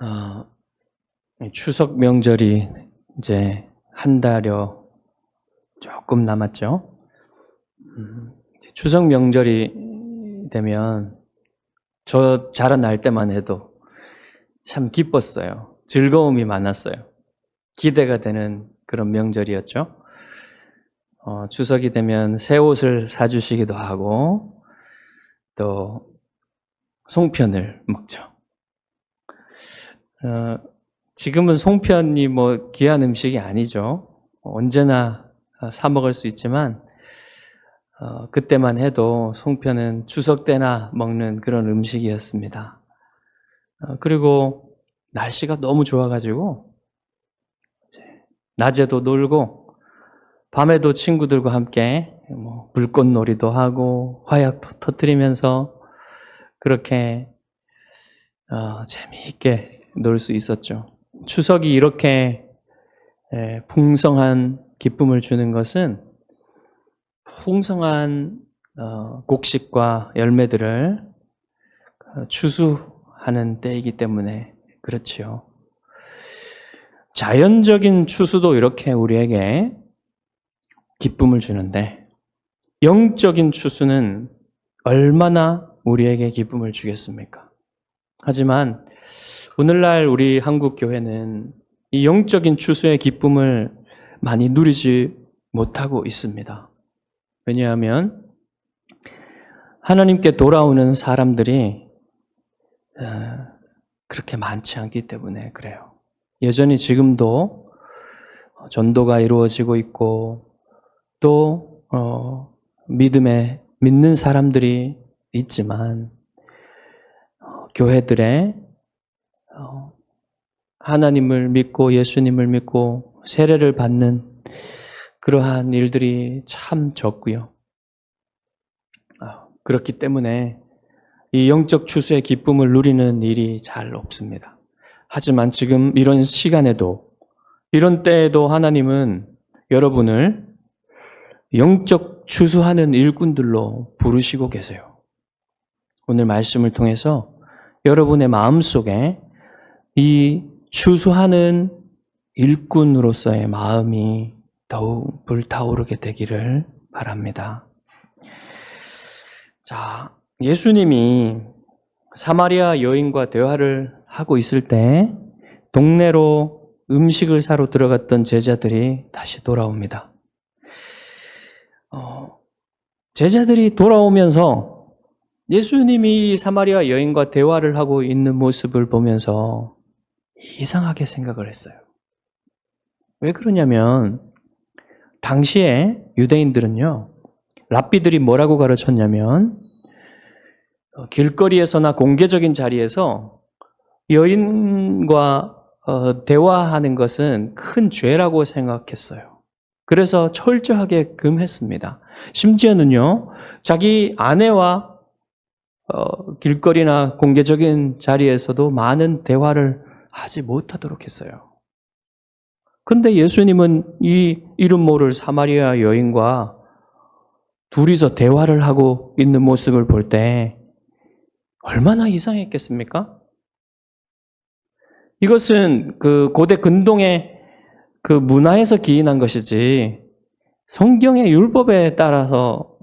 어, 추석 명절이 이제 한 달여 조금 남았죠. 추석 명절이 되면 저 자라날 때만 해도 참 기뻤어요. 즐거움이 많았어요. 기대가 되는 그런 명절이었죠. 추석이 되면 새 옷을 사주시기도 하고 또 송편을 먹죠. 지금은 송편이 뭐 귀한 음식이 아니죠. 언제나 사 먹을 수 있지만 그때만 해도 송편은 추석 때나 먹는 그런 음식이었습니다. 그리고 날씨가 너무 좋아가지고 낮에도 놀고 밤에도 친구들과 함께 뭐 불꽃놀이도 하고 화약도 터뜨리면서 그렇게 재미있게 놀 수 있었죠. 추석이 이렇게 풍성한 기쁨을 주는 것은 풍성한 곡식과 열매들을 추수하는 때이기 때문에 그렇지요. 자연적인 추수도 이렇게 우리에게 기쁨을 주는데 영적인 추수는 얼마나 우리에게 기쁨을 주겠습니까? 하지만 오늘날 우리 한국 교회는 이 영적인 추수의 기쁨을 많이 누리지 못하고 있습니다. 왜냐하면 하나님께 돌아오는 사람들이 그렇게 많지 않기 때문에 그래요. 여전히 지금도 전도가 이루어지고 있고 또 믿음에 믿는 사람들이 있지만 교회들의 하나님을 믿고 예수님을 믿고 세례를 받는 그러한 일들이 참 적고요. 그렇기 때문에 이 영적 추수의 기쁨을 누리는 일이 잘 없습니다. 하지만 지금 이런 시간에도 이런 때에도 하나님은 여러분을 영적 추수하는 일꾼들로 부르시고 계세요. 오늘 말씀을 통해서 여러분의 마음속에 이 추수하는 일꾼으로서의 마음이 더욱 불타오르게 되기를 바랍니다. 자, 예수님이 사마리아 여인과 대화를 하고 있을 때 동네로 음식을 사러 들어갔던 제자들이 다시 돌아옵니다. 제자들이 돌아오면서 예수님이 사마리아 여인과 대화를 하고 있는 모습을 보면서 이상하게 생각을 했어요. 왜 그러냐면 당시에 유대인들은요, 랍비들이 뭐라고 가르쳤냐면 길거리에서나 공개적인 자리에서 여인과 대화하는 것은 큰 죄라고 생각했어요. 그래서 철저하게 금했습니다. 심지어는요, 자기 아내와 길거리나 공개적인 자리에서도 많은 대화를 하지 못하도록 했어요. 근데 예수님은 이 이름 모를 사마리아 여인과 둘이서 대화를 하고 있는 모습을 볼 때 얼마나 이상했겠습니까? 이것은 그 고대 근동의 그 문화에서 기인한 것이지 성경의 율법에 따라서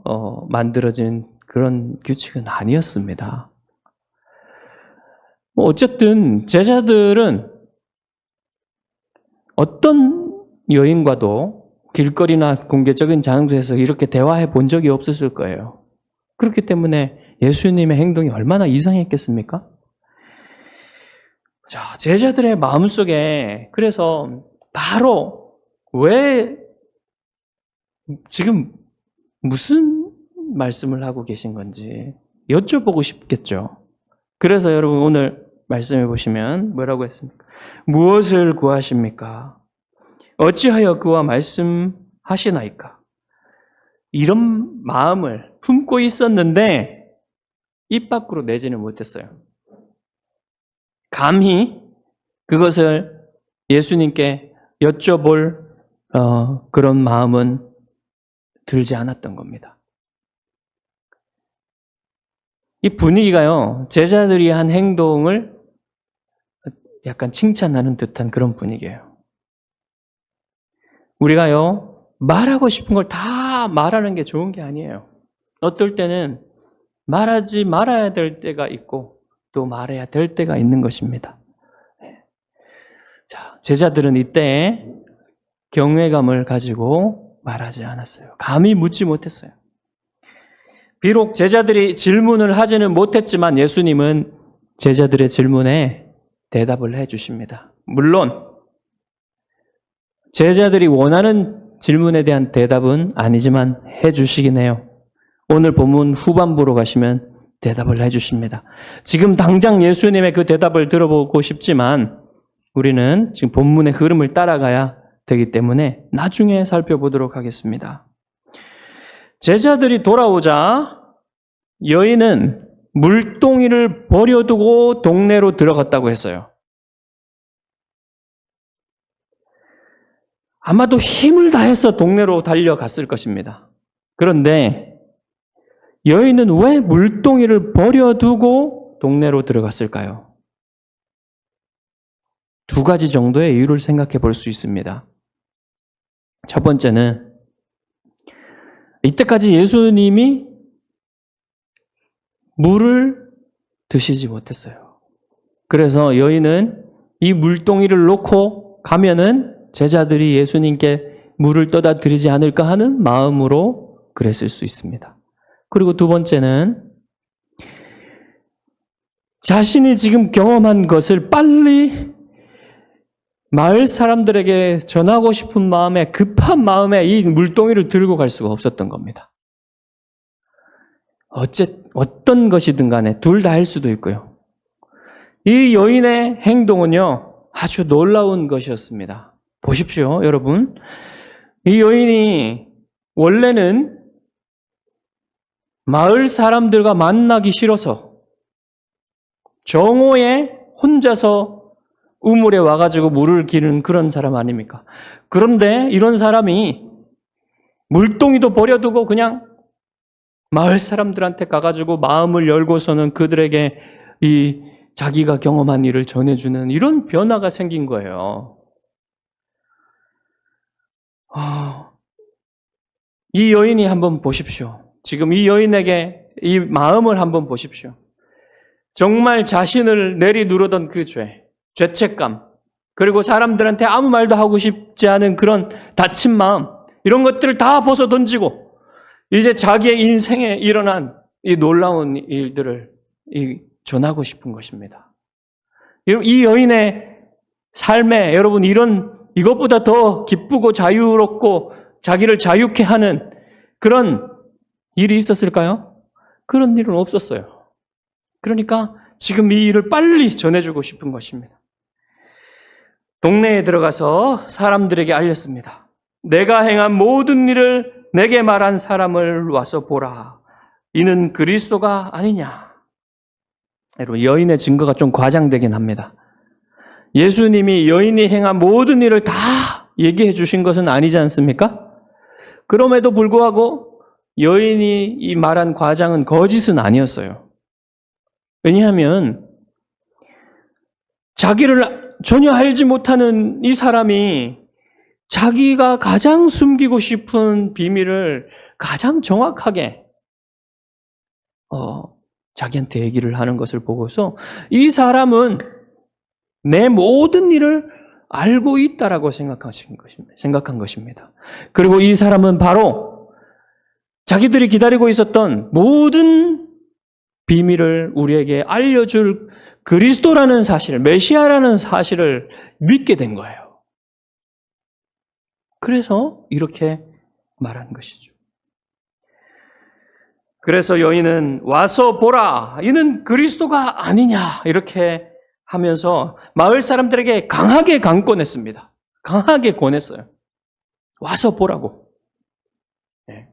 만들어진 그런 규칙은 아니었습니다. 어쨌든 제자들은 어떤 여인과도 길거리나 공개적인 장소에서 이렇게 대화해 본 적이 없었을 거예요. 그렇기 때문에 예수님의 행동이 얼마나 이상했겠습니까? 자, 제자들의 마음속에 그래서 바로 왜 지금 무슨 말씀을 하고 계신 건지 여쭤보고 싶겠죠. 그래서 여러분 오늘 말씀해 보시면 뭐라고 했습니까? 무엇을 구하십니까? 어찌하여 그와 말씀하시나이까? 이런 마음을 품고 있었는데 입 밖으로 내지는 못했어요. 감히 그것을 예수님께 여쭤볼 그런 마음은 들지 않았던 겁니다. 이 분위기가요, 제자들이 한 행동을 약간 칭찬하는 듯한 그런 분위기예요. 우리가요, 말하고 싶은 걸 다 말하는 게 좋은 게 아니에요. 어떨 때는 말하지 말아야 될 때가 있고 또 말해야 될 때가 있는 것입니다. 자, 제자들은 이때 경외감을 가지고 말하지 않았어요. 감히 묻지 못했어요. 비록 제자들이 질문을 하지는 못했지만 예수님은 제자들의 질문에 대답을 해 주십니다. 물론 제자들이 원하는 질문에 대한 대답은 아니지만 해 주시긴 해요. 오늘 본문 후반부로 가시면 대답을 해 주십니다. 지금 당장 예수님의 그 대답을 들어보고 싶지만 우리는 지금 본문의 흐름을 따라가야 되기 때문에 나중에 살펴보도록 하겠습니다. 제자들이 돌아오자 여인은 물동이를 버려두고 동네로 들어갔다고 했어요. 아마도 힘을 다해서 동네로 달려갔을 것입니다. 그런데 여인은 왜 물동이를 버려두고 동네로 들어갔을까요? 두 가지 정도의 이유를 생각해 볼 수 있습니다. 첫 번째는 이때까지 예수님이 물을 드시지 못했어요. 그래서 여인은 이 물동이를 놓고 가면은 제자들이 예수님께 물을 떠다 드리지 않을까 하는 마음으로 그랬을 수 있습니다. 그리고 두 번째는 자신이 지금 경험한 것을 빨리 마을 사람들에게 전하고 싶은 마음에, 급한 마음에 이 물동이를 들고 갈 수가 없었던 겁니다. 어떤 것이든 간에 둘 다 할 수도 있고요. 이 여인의 행동은요, 아주 놀라운 것이었습니다. 보십시오, 여러분. 이 여인이 원래는 마을 사람들과 만나기 싫어서 정오에 혼자서 우물에 와가지고 물을 기르는 그런 사람 아닙니까? 그런데 이런 사람이 물동이도 버려두고 그냥 마을 사람들한테 가가지고 마음을 열고서는 그들에게 이 자기가 경험한 일을 전해주는 이런 변화가 생긴 거예요. 이 여인이 한번 보십시오. 지금 이 여인에게 이 마음을 한번 보십시오. 정말 자신을 내리누르던 그 죄책감, 그리고 사람들한테 아무 말도 하고 싶지 않은 그런 다친 마음, 이런 것들을 다 벗어 던지고 이제 자기의 인생에 일어난 이 놀라운 일들을 전하고 싶은 것입니다. 이 여인의 삶에 여러분 이것보다 더 기쁘고 자유롭고 자기를 자유케 하는 그런 일이 있었을까요? 그런 일은 없었어요. 그러니까 지금 이 일을 빨리 전해주고 싶은 것입니다. 동네에 들어가서 사람들에게 알렸습니다. 내가 행한 모든 일을 내게 말한 사람을 와서 보라. 이는 그리스도가 아니냐. 여러분, 여인의 증거가 좀 과장되긴 합니다. 예수님이 여인이 행한 모든 일을 다 얘기해 주신 것은 아니지 않습니까? 그럼에도 불구하고 여인이 이 말한 과장은 거짓은 아니었어요. 왜냐하면 자기를 전혀 알지 못하는 이 사람이 자기가 가장 숨기고 싶은 비밀을 가장 정확하게 자기한테 얘기를 하는 것을 보고서 이 사람은 내 모든 일을 알고 있다라고 생각한 것입니다. 그리고 이 사람은 바로 자기들이 기다리고 있었던 모든 비밀을 우리에게 알려줄 그리스도라는 사실을, 메시아라는 사실을 믿게 된 거예요. 그래서 이렇게 말한 것이죠. 그래서 여인은 와서 보라, 이는 그리스도가 아니냐 이렇게 하면서 마을 사람들에게 강하게 강권했습니다. 강하게 권했어요. 와서 보라고. 네.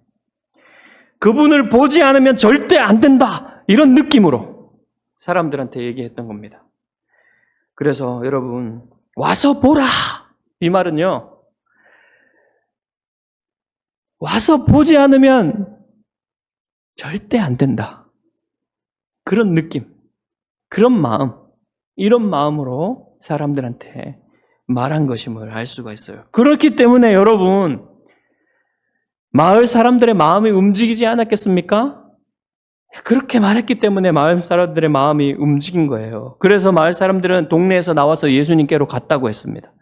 그분을 보지 않으면 절대 안 된다, 이런 느낌으로 사람들한테 얘기했던 겁니다. 그래서 여러분, 와서 보라, 이 말은요, 와서 보지 않으면 절대 안 된다, 그런 느낌, 그런 마음, 이런 마음으로 사람들한테 말한 것임을 알 수가 있어요. 그렇기 때문에 여러분, 마을 사람들의 마음이 움직이지 않았겠습니까? 그렇게 말했기 때문에 마을 사람들의 마음이 움직인 거예요. 그래서 마을 사람들은 동네에서 나와서 예수님께로 갔다고 했습니다.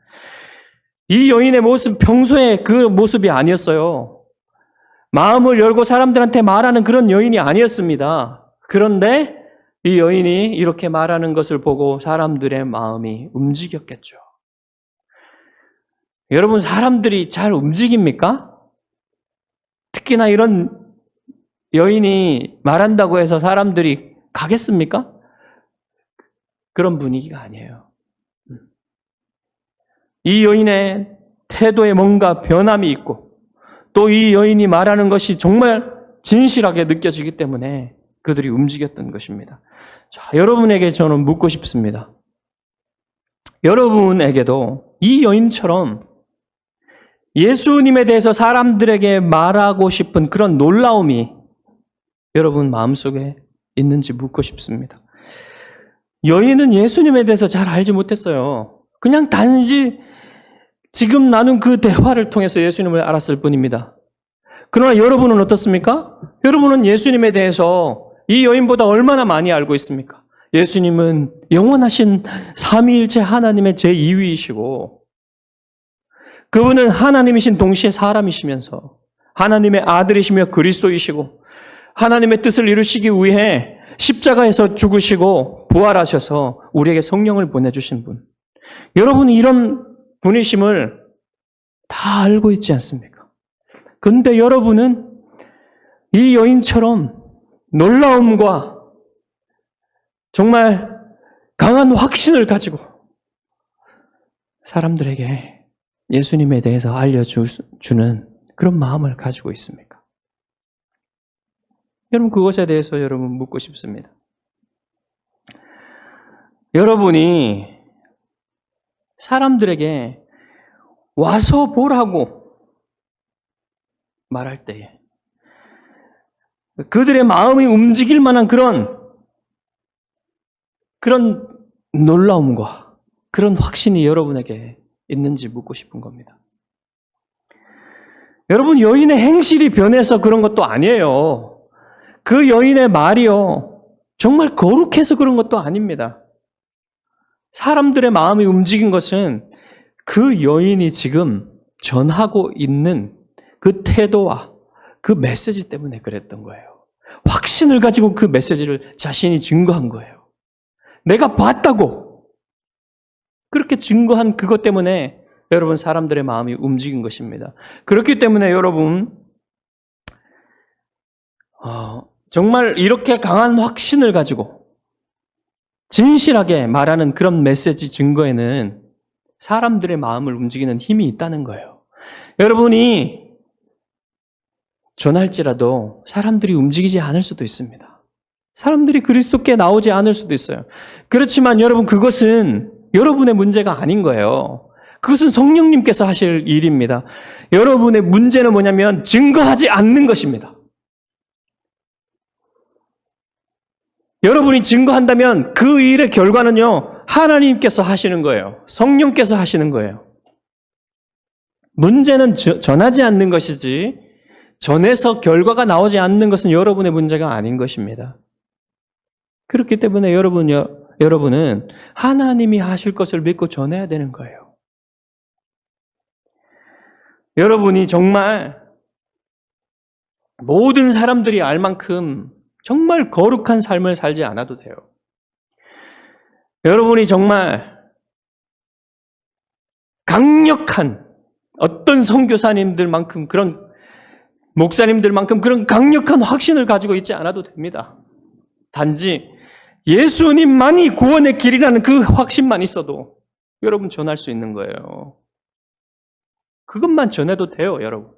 이 여인의 모습, 평소에 그 모습이 아니었어요. 마음을 열고 사람들한테 말하는 그런 여인이 아니었습니다. 그런데 이 여인이 이렇게 말하는 것을 보고 사람들의 마음이 움직였겠죠. 여러분, 사람들이 잘 움직입니까? 특히나 이런 여인이 말한다고 해서 사람들이 가겠습니까? 그런 분위기가 아니에요. 이 여인의 태도에 뭔가 변함이 있고 또 이 여인이 말하는 것이 정말 진실하게 느껴지기 때문에 그들이 움직였던 것입니다. 자, 여러분에게 저는 묻고 싶습니다. 여러분에게도 이 여인처럼 예수님에 대해서 사람들에게 말하고 싶은 그런 놀라움이 여러분 마음속에 있는지 묻고 싶습니다. 여인은 예수님에 대해서 잘 알지 못했어요. 그냥 단지 지금 나눈 그 대화를 통해서 예수님을 알았을 뿐입니다. 그러나 여러분은 어떻습니까? 여러분은 예수님에 대해서 이 여인보다 얼마나 많이 알고 있습니까? 예수님은 영원하신 삼위일체 하나님의 제2위이시고 그분은 하나님이신 동시에 사람이시면서 하나님의 아들이시며 그리스도이시고 하나님의 뜻을 이루시기 위해 십자가에서 죽으시고 부활하셔서 우리에게 성령을 보내주신 분. 여러분이 이런 분이심을 다 알고 있지 않습니까? 근데 여러분은 이 여인처럼 놀라움과 정말 강한 확신을 가지고 사람들에게 예수님에 대해서 알려주는 그런 마음을 가지고 있습니까? 여러분, 그것에 대해서 여러분 묻고 싶습니다. 여러분이 사람들에게 와서 보라고 말할 때에 그들의 마음이 움직일 만한 그런 놀라움과 그런 확신이 여러분에게 있는지 묻고 싶은 겁니다. 여러분, 여인의 행실이 변해서 그런 것도 아니에요. 그 여인의 말이요, 정말 거룩해서 그런 것도 아닙니다. 사람들의 마음이 움직인 것은 그 여인이 지금 전하고 있는 그 태도와 그 메시지 때문에 그랬던 거예요. 확신을 가지고 그 메시지를 자신이 증거한 거예요. 내가 봤다고 그렇게 증거한 그것 때문에 여러분 사람들의 마음이 움직인 것입니다. 그렇기 때문에 여러분 정말 이렇게 강한 확신을 가지고 진실하게 말하는 그런 메시지 증거에는 사람들의 마음을 움직이는 힘이 있다는 거예요. 여러분이 전할지라도 사람들이 움직이지 않을 수도 있습니다. 사람들이 그리스도께 나오지 않을 수도 있어요. 그렇지만 여러분, 그것은 여러분의 문제가 아닌 거예요. 그것은 성령님께서 하실 일입니다. 여러분의 문제는 뭐냐면 증거하지 않는 것입니다. 여러분이 증거한다면 그 일의 결과는요, 하나님께서 하시는 거예요. 성령께서 하시는 거예요. 문제는 전하지 않는 것이지 전해서 결과가 나오지 않는 것은 여러분의 문제가 아닌 것입니다. 그렇기 때문에 여러분은 하나님이 하실 것을 믿고 전해야 되는 거예요. 여러분이 정말 모든 사람들이 알 만큼 정말 거룩한 삶을 살지 않아도 돼요. 여러분이 정말 강력한 어떤 선교사님들만큼 그런 목사님들만큼 그런 강력한 확신을 가지고 있지 않아도 됩니다. 단지 예수님만이 구원의 길이라는 그 확신만 있어도 여러분 전할 수 있는 거예요. 그것만 전해도 돼요, 여러분.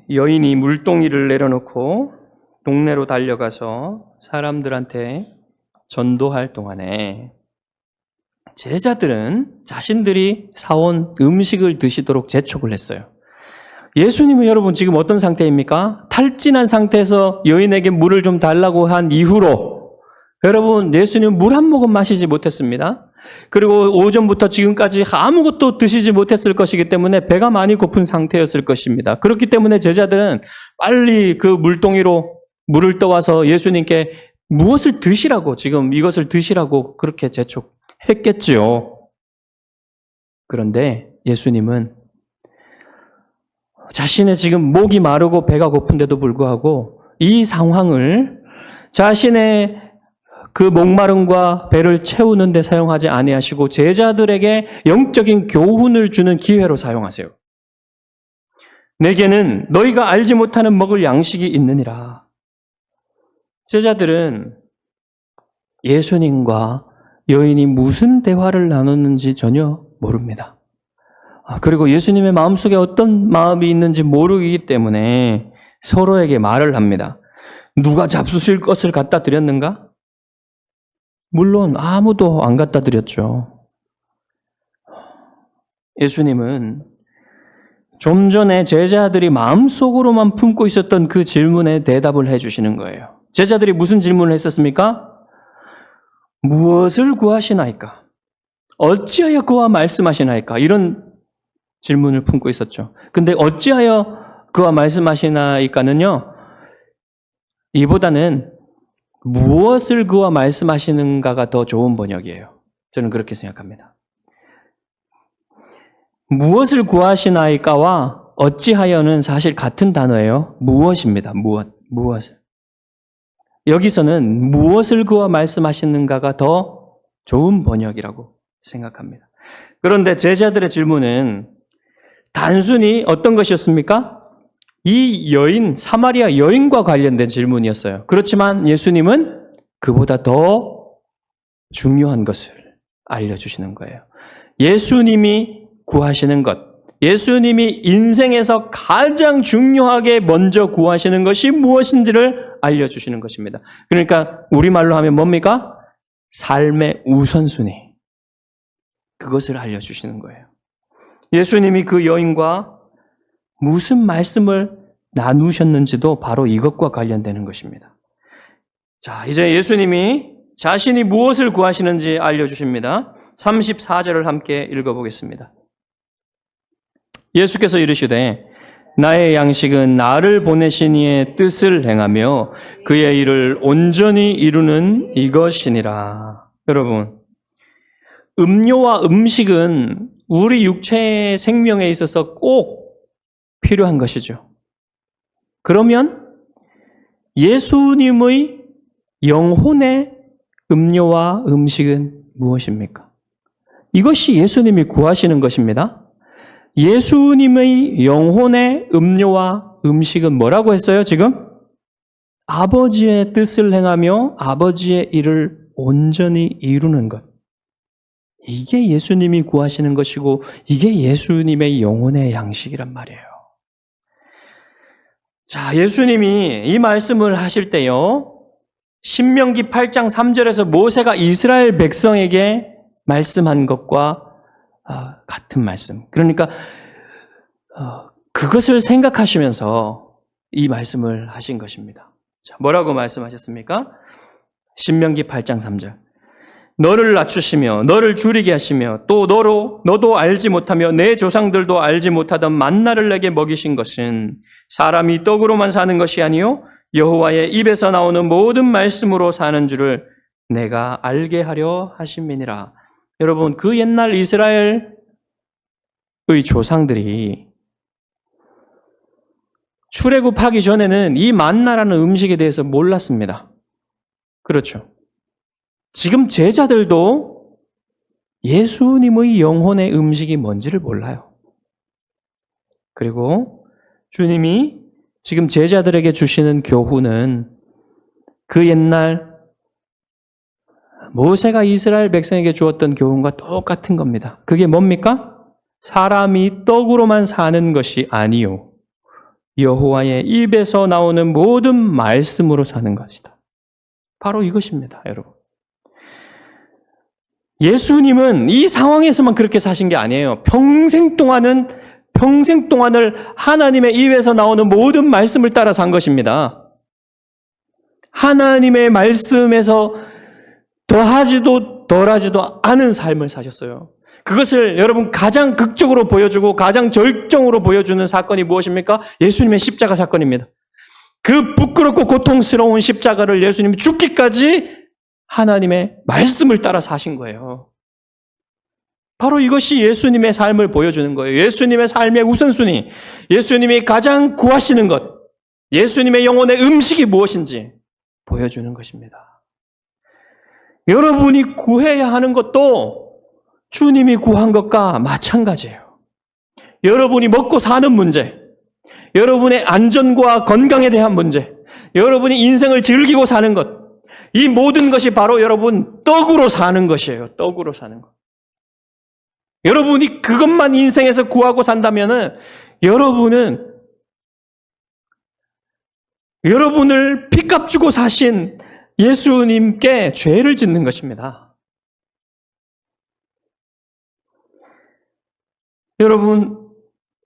여인이 물동이를 내려놓고 동네로 달려가서 사람들한테 전도할 동안에 제자들은 자신들이 사온 음식을 드시도록 재촉을 했어요. 예수님은 여러분 지금 어떤 상태입니까? 탈진한 상태에서 여인에게 물을 좀 달라고 한 이후로 여러분, 예수님 물 한 모금 마시지 못했습니다. 그리고 오전부터 지금까지 아무것도 드시지 못했을 것이기 때문에 배가 많이 고픈 상태였을 것입니다. 그렇기 때문에 제자들은 빨리 그 물동이로 물을 떠와서 예수님께 무엇을 드시라고, 지금 이것을 드시라고 그렇게 재촉했겠지요. 그런데 예수님은 자신의 지금 목이 마르고 배가 고픈데도 불구하고 이 상황을 자신의 그 목마름과 배를 채우는 데 사용하지 아니하시고 제자들에게 영적인 교훈을 주는 기회로 사용하세요. 내게는 너희가 알지 못하는 먹을 양식이 있느니라. 제자들은 예수님과 여인이 무슨 대화를 나눴는지 전혀 모릅니다. 그리고 예수님의 마음속에 어떤 마음이 있는지 모르기 때문에 서로에게 말을 합니다. 누가 잡수실 것을 갖다 드렸는가? 물론 아무도 안 갖다 드렸죠. 예수님은 좀 전에 제자들이 마음속으로만 품고 있었던 그 질문에 대답을 해주시는 거예요. 제자들이 무슨 질문을 했었습니까? 무엇을 구하시나이까? 어찌하여 그와 말씀하시나이까? 이런 질문을 품고 있었죠. 근데 어찌하여 그와 말씀하시나이까는요, 이보다는 무엇을 그와 말씀하시는가가 더 좋은 번역이에요. 저는 그렇게 생각합니다. 무엇을 구하시나이까와 어찌하여는 사실 같은 단어예요. 무엇입니다. 무엇을. 여기서는 무엇을 그와 말씀하시는가가 더 좋은 번역이라고 생각합니다. 그런데 제자들의 질문은 단순히 어떤 것이었습니까? 이 여인, 사마리아 여인과 관련된 질문이었어요. 그렇지만 예수님은 그보다 더 중요한 것을 알려주시는 거예요. 예수님이 구하시는 것, 예수님이 인생에서 가장 중요하게 먼저 구하시는 것이 무엇인지를 알려주시는 것입니다. 그러니까 우리말로 하면 뭡니까? 삶의 우선순위. 그것을 알려주시는 거예요. 예수님이 그 여인과 무슨 말씀을 나누셨는지도 바로 이것과 관련되는 것입니다. 자, 이제 예수님이 자신이 무엇을 구하시는지 알려주십니다. 34절을 함께 읽어보겠습니다. 예수께서 이르시되 나의 양식은 나를 보내신 이의 뜻을 행하며 그의 일을 온전히 이루는 이것이니라. 여러분, 음료와 음식은 우리 육체의 생명에 있어서 꼭 필요한 것이죠. 그러면 예수님의 영혼의 음료와 음식은 무엇입니까? 이것이 예수님이 구하시는 것입니다. 예수님의 영혼의 음료와 음식은 뭐라고 했어요, 지금? 아버지의 뜻을 행하며 아버지의 일을 온전히 이루는 것. 이게 예수님이 구하시는 것이고 이게 예수님의 영혼의 양식이란 말이에요. 자, 예수님이 이 말씀을 하실 때요, 신명기 8장 3절에서 모세가 이스라엘 백성에게 말씀한 것과 같은 말씀. 그러니까 그것을 생각하시면서 이 말씀을 하신 것입니다. 자, 뭐라고 말씀하셨습니까? 신명기 8장 3절. 너를 낮추시며 너를 줄이게 하시며 또 너도 알지 못하며 내 조상들도 알지 못하던 만나를 내게 먹이신 것은 사람이 떡으로만 사는 것이 아니요 여호와의 입에서 나오는 모든 말씀으로 사는 줄을 내가 알게 하려 하심이니라. 여러분, 그 옛날 이스라엘의 조상들이 출애굽하기 전에는 이 만나라는 음식에 대해서 몰랐습니다. 그렇죠. 지금 제자들도 예수님의 영혼의 음식이 뭔지를 몰라요. 그리고 주님이 지금 제자들에게 주시는 교훈은 그 옛날 모세가 이스라엘 백성에게 주었던 교훈과 똑같은 겁니다. 그게 뭡니까? 사람이 떡으로만 사는 것이 아니요 여호와의 입에서 나오는 모든 말씀으로 사는 것이다. 바로 이것입니다, 여러분. 예수님은 이 상황에서만 그렇게 사신 게 아니에요. 평생 동안을 하나님의 입에서 나오는 모든 말씀을 따라 산 것입니다. 하나님의 말씀에서 더하지도 덜하지도 않은 삶을 사셨어요. 그것을 여러분 가장 극적으로 보여주고 가장 절정으로 보여주는 사건이 무엇입니까? 예수님의 십자가 사건입니다. 그 부끄럽고 고통스러운 십자가를 예수님이 죽기까지 하나님의 말씀을 따라 사신 거예요. 바로 이것이 예수님의 삶을 보여주는 거예요. 예수님의 삶의 우선순위, 예수님이 가장 구하시는 것, 예수님의 영혼의 음식이 무엇인지 보여주는 것입니다. 여러분이 구해야 하는 것도 주님이 구한 것과 마찬가지예요. 여러분이 먹고 사는 문제, 여러분의 안전과 건강에 대한 문제, 여러분이 인생을 즐기고 사는 것, 이 모든 것이 바로 여러분 떡으로 사는 것이에요. 떡으로 사는 것. 여러분이 그것만 인생에서 구하고 산다면은 여러분은 여러분을 피값 주고 사신 예수님께 죄를 짓는 것입니다. 여러분,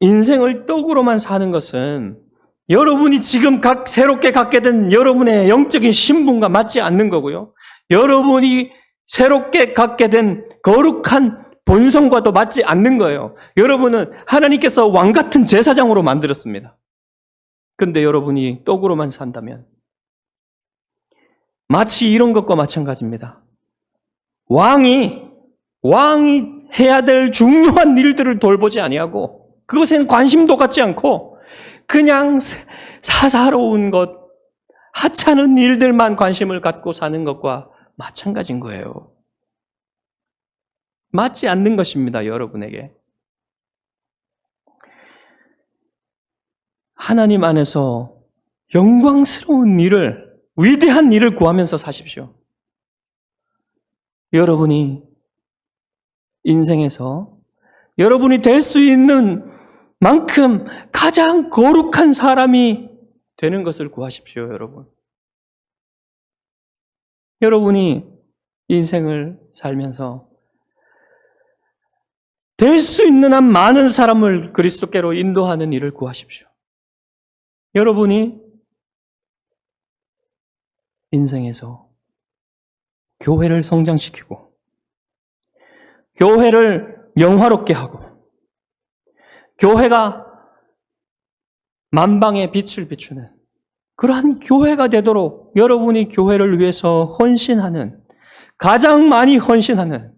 인생을 떡으로만 사는 것은 여러분이 지금 새롭게 갖게 된 여러분의 영적인 신분과 맞지 않는 거고요. 여러분이 새롭게 갖게 된 거룩한 본성과도 맞지 않는 거예요. 여러분은 하나님께서 왕 같은 제사장으로 만들었습니다. 근데 여러분이 떡으로만 산다면 마치 이런 것과 마찬가지입니다. 왕이 해야 될 중요한 일들을 돌보지 아니하고 그것엔 관심도 갖지 않고 그냥 사사로운 것, 하찮은 일들만 관심을 갖고 사는 것과 마찬가지인 거예요. 맞지 않는 것입니다, 여러분에게. 하나님 안에서 영광스러운 일을, 위대한 일을 구하면서 사십시오. 여러분이 인생에서 여러분이 될 수 있는 만큼 가장 거룩한 사람이 되는 것을 구하십시오, 여러분. 여러분이 인생을 살면서 될 수 있는 한 많은 사람을 그리스도께로 인도하는 일을 구하십시오. 여러분이 인생에서 교회를 성장시키고 교회를 영화롭게 하고 교회가 만방의 빛을 비추는 그러한 교회가 되도록 여러분이 교회를 위해서 헌신하는, 가장 많이 헌신하는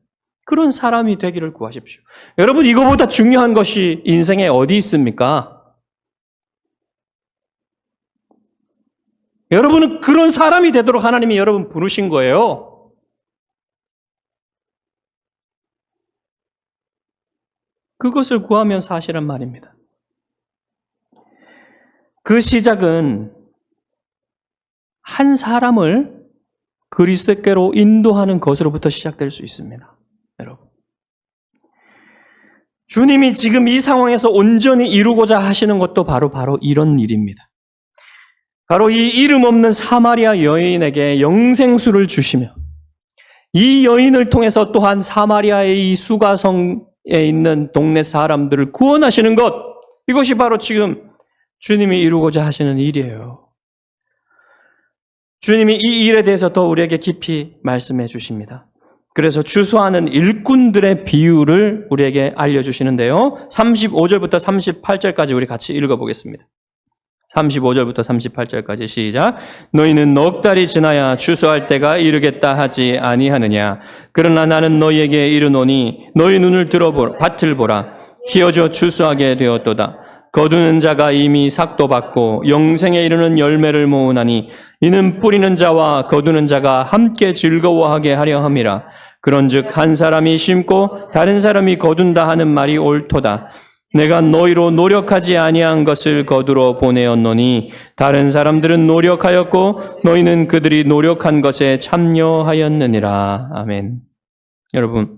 그런 사람이 되기를 구하십시오. 여러분, 이거보다 중요한 것이 인생에 어디 있습니까? 여러분은 그런 사람이 되도록 하나님이 여러분 부르신 거예요. 그것을 구하면서 하시란 말입니다. 그 시작은 한 사람을 그리스도께로 인도하는 것으로부터 시작될 수 있습니다. 여러분, 주님이 지금 이 상황에서 온전히 이루고자 하시는 것도 바로 이런 일입니다. 바로 이 이름 없는 사마리아 여인에게 영생수를 주시며 이 여인을 통해서 또한 사마리아의 이 수가성에 있는 동네 사람들을 구원하시는 것, 이것이 바로 지금 주님이 이루고자 하시는 일이에요. 주님이 이 일에 대해서 더 우리에게 깊이 말씀해 주십니다. 그래서 주수하는 일꾼들의 비유를 우리에게 알려주시는데요. 35절부터 38절까지 우리 같이 읽어보겠습니다. 35절부터 38절까지 시작. 너희는 넉 달이 지나야 추수할 때가 이르겠다 하지 아니하느냐. 그러나 나는 너희에게 이르노니 너희 눈을 들어보라, 밭을 보라. 희어져 추수하게 되었도다. 거두는 자가 이미 삭도 받고 영생에 이르는 열매를 모으나니 이는 뿌리는 자와 거두는 자가 함께 즐거워하게 하려 함이라. 그런즉 한 사람이 심고 다른 사람이 거둔다 하는 말이 옳도다. 내가 너희로 노력하지 아니한 것을 거두러 보내었노니 다른 사람들은 노력하였고 너희는 그들이 노력한 것에 참여하였느니라. 아멘. 여러분,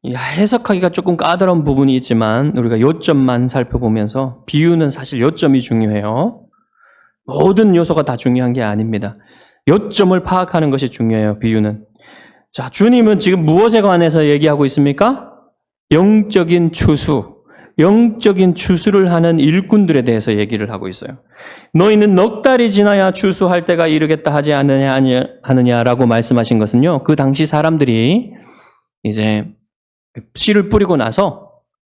해석하기가 조금 까다로운 부분이 있지만 우리가 요점만 살펴보면서, 비유는 사실 요점이 중요해요. 모든 요소가 다 중요한 게 아닙니다. 요점을 파악하는 것이 중요해요, 비유는. 자, 주님은 지금 무엇에 관해서 얘기하고 있습니까? 영적인 추수, 영적인 추수를 하는 일꾼들에 대해서 얘기를 하고 있어요. 너희는 넉 달이 지나야 추수할 때가 이르겠다 하지 않느냐라고 말씀하신 것은요. 그 당시 사람들이 이제 씨를 뿌리고 나서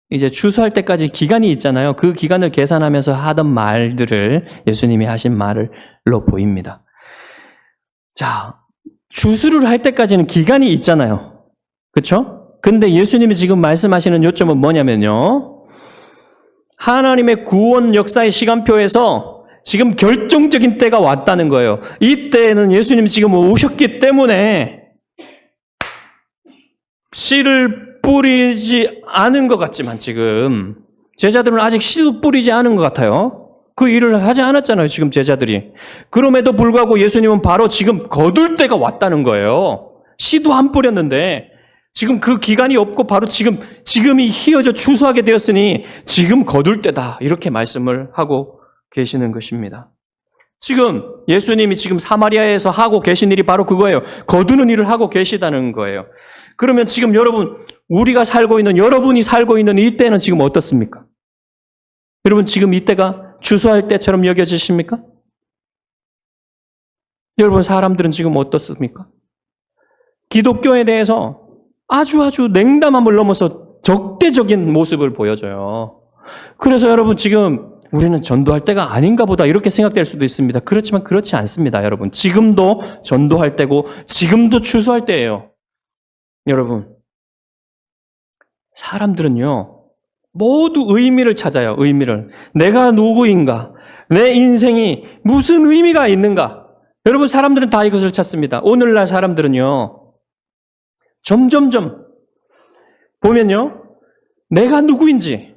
이제 추수할 때까지 기간이 있잖아요. 그 기간을 계산하면서 하던 말들을 예수님이 하신 말로 보입니다. 자, 추수를 할 때까지는 기간이 있잖아요. 그렇죠? 근데 예수님이 지금 말씀하시는 요점은 뭐냐면요. 하나님의 구원 역사의 시간표에서 지금 결정적인 때가 왔다는 거예요. 이때에는 예수님이 지금 오셨기 때문에 씨를 뿌리지 않은 것 같지만 지금 제자들은 아직 씨도 뿌리지 않은 것 같아요. 그 일을 하지 않았잖아요, 지금 제자들이. 그럼에도 불구하고 예수님은 바로 지금 거둘 때가 왔다는 거예요. 씨도 안 뿌렸는데 지금 그 기간이 없고 바로 지금이 휘어져 추수하게 되었으니 지금 거둘 때다. 이렇게 말씀을 하고 계시는 것입니다. 지금 예수님이 지금 사마리아에서 하고 계신 일이 바로 그거예요. 거두는 일을 하고 계시다는 거예요. 그러면 지금 여러분, 여러분이 살고 있는 이때는 지금 어떻습니까? 여러분, 지금 이때가 추수할 때처럼 여겨지십니까? 여러분, 사람들은 지금 어떻습니까? 기독교에 대해서 아주 냉담함을 넘어서 적대적인 모습을 보여줘요. 그래서 여러분 지금 우리는 전도할 때가 아닌가 보다 이렇게 생각될 수도 있습니다. 그렇지만 그렇지 않습니다, 여러분. 지금도 전도할 때고 지금도 추수할 때예요. 여러분, 사람들은요 모두 의미를 찾아요. 의미를. 내가 누구인가? 내 인생이 무슨 의미가 있는가? 여러분, 사람들은 다 이것을 찾습니다. 오늘날 사람들은요 점점점 보면요, 내가 누구인지,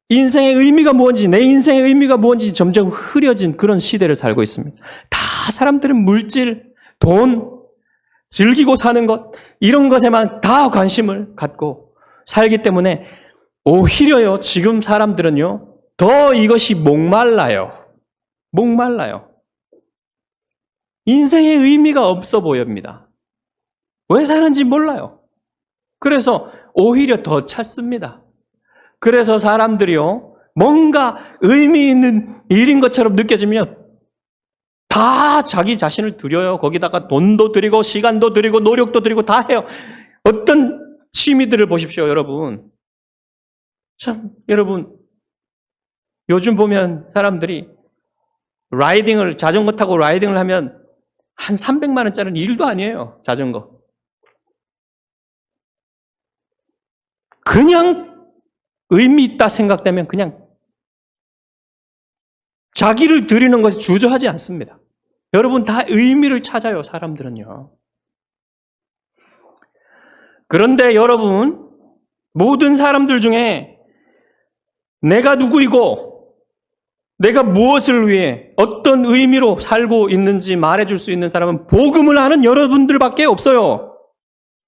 인생의 의미가 뭔지, 내 인생의 의미가 뭔지 점점 흐려진 그런 시대를 살고 있습니다. 다 사람들은 물질, 돈, 즐기고 사는 것, 이런 것에만 다 관심을 갖고 살기 때문에 오히려요, 지금 사람들은요, 더 이것이 목말라요. 인생의 의미가 없어 보입니다. 왜 사는지 몰라요. 그래서 오히려 더 찾습니다. 그래서 사람들이요, 뭔가 의미 있는 일인 것처럼 느껴지면 다 자기 자신을 드려요. 거기다가 돈도 드리고 시간도 드리고 노력도 드리고 다 해요. 어떤 취미들을 보십시오, 여러분. 참, 여러분, 요즘 보면 사람들이 자전거 타고 라이딩을 하면 한 300만 원짜리는 일도 아니에요, 자전거. 그냥 의미 있다 생각되면 그냥 자기를 드리는 것에 주저하지 않습니다. 여러분, 다 의미를 찾아요, 사람들은요. 그런데 여러분, 모든 사람들 중에 내가 누구이고 내가 무엇을 위해 어떤 의미로 살고 있는지 말해줄 수 있는 사람은 복음을 아는 여러분들밖에 없어요.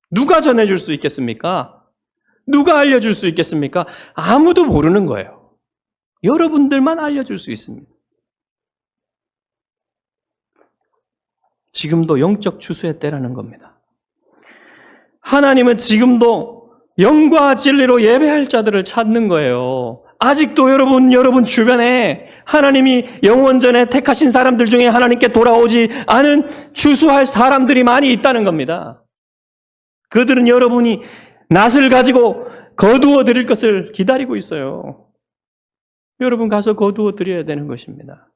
누가 전해줄 수 있겠습니까? 누가 알려줄 수 있겠습니까? 아무도 모르는 거예요. 여러분들만 알려줄 수 있습니다. 지금도 영적 추수의 때라는 겁니다. 하나님은 지금도 영과 진리로 예배할 자들을 찾는 거예요. 아직도 여러분 주변에 하나님이 영원전에 택하신 사람들 중에 하나님께 돌아오지 않은 추수할 사람들이 많이 있다는 겁니다. 그들은 여러분이 낫을 가지고 거두어 드릴 것을 기다리고 있어요. 여러분 가서 거두어 드려야 되는 것입니다.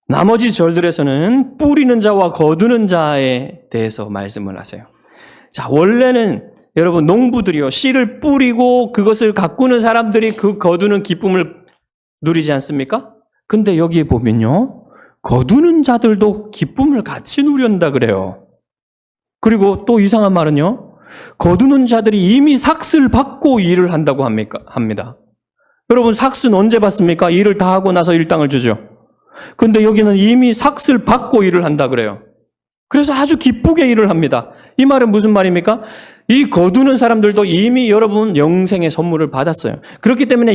나머지 절들에서는 뿌리는 자와 거두는 자에 대해서 말씀을 하세요. 자, 원래는 여러분 농부들이요, 씨를 뿌리고 그것을 가꾸는 사람들이 그 거두는 기쁨을 누리지 않습니까? 근데 여기에 보면요, 거두는 자들도 기쁨을 같이 누린다 그래요. 그리고 또 이상한 말은요, 거두는 자들이 이미 삭슬 받고 일을 한다고 합니다. 여러분, 삭스는 언제 받습니까? 일을 다 하고 나서 일당을 주죠. 근데 여기는 이미 삭슬 받고 일을 한다 그래요. 그래서 아주 기쁘게 일을 합니다. 이 말은 무슨 말입니까? 이 거두는 사람들도 이미 여러분 영생의 선물을 받았어요. 그렇기 때문에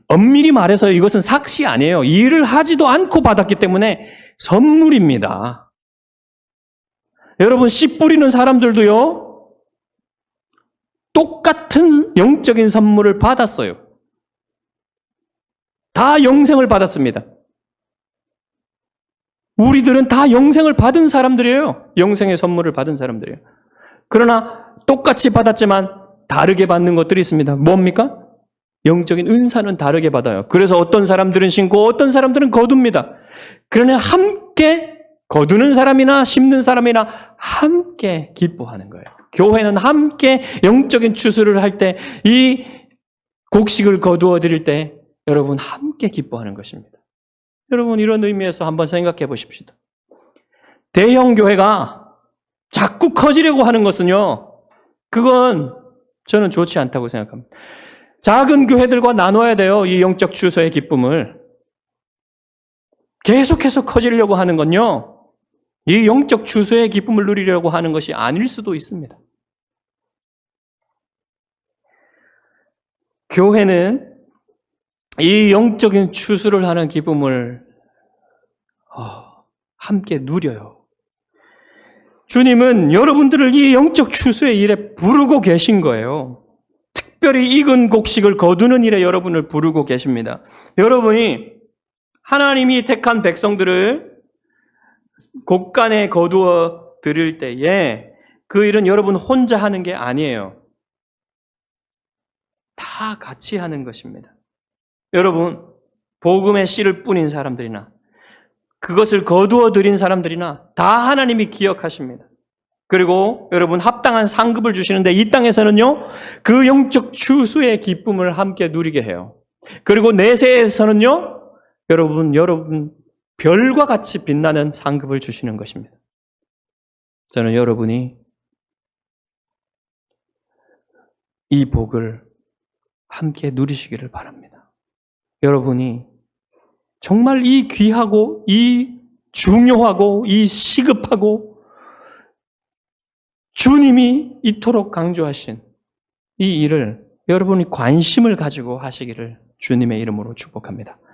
엄밀히 말해서 이것은 삭시 아니에요. 일을 하지도 않고 받았기 때문에 선물입니다. 여러분, 씨 뿌리는 사람들도요, 똑같은 영적인 선물을 받았어요. 다 영생을 받았습니다. 우리들은 다 영생을 받은 사람들이에요. 영생의 선물을 받은 사람들이에요. 그러나 똑같이 받았지만 다르게 받는 것들이 있습니다. 뭡니까? 영적인 은사는 다르게 받아요. 그래서 어떤 사람들은 심고 어떤 사람들은 거둡니다. 그러나 함께 거두는 사람이나 심는 사람이나 함께 기뻐하는 거예요. 교회는 함께 영적인 추수를 할 때, 이 곡식을 거두어 드릴 때 여러분 함께 기뻐하는 것입니다. 여러분 이런 의미에서 한번 생각해 보십시오. 대형 교회가 자꾸 커지려고 하는 것은요, 그건 저는 좋지 않다고 생각합니다. 작은 교회들과 나눠야 돼요. 이 영적 추수의 기쁨을. 계속해서 커지려고 하는 건요, 이 영적 추수의 기쁨을 누리려고 하는 것이 아닐 수도 있습니다. 교회는 이 영적인 추수를 하는 기쁨을 함께 누려요. 주님은 여러분들을 이 영적 추수의 일에 부르고 계신 거예요. 특별히 익은 곡식을 거두는 일에 여러분을 부르고 계십니다. 여러분이 하나님이 택한 백성들을 곡간에 거두어 드릴 때에 그 일은 여러분 혼자 하는 게 아니에요. 다 같이 하는 것입니다. 여러분, 복음의 씨를 뿌린 사람들이나 그것을 거두어 드린 사람들이나 다 하나님이 기억하십니다. 그리고 여러분 합당한 상급을 주시는데 이 땅에서는요, 그 영적 추수의 기쁨을 함께 누리게 해요. 그리고 내세에서는요, 여러분 별과 같이 빛나는 상급을 주시는 것입니다. 저는 여러분이 이 복을 함께 누리시기를 바랍니다. 여러분이 정말 이 귀하고 이 중요하고 이 시급하고 주님이 이토록 강조하신 이 일을 여러분이 관심을 가지고 하시기를 주님의 이름으로 축복합니다.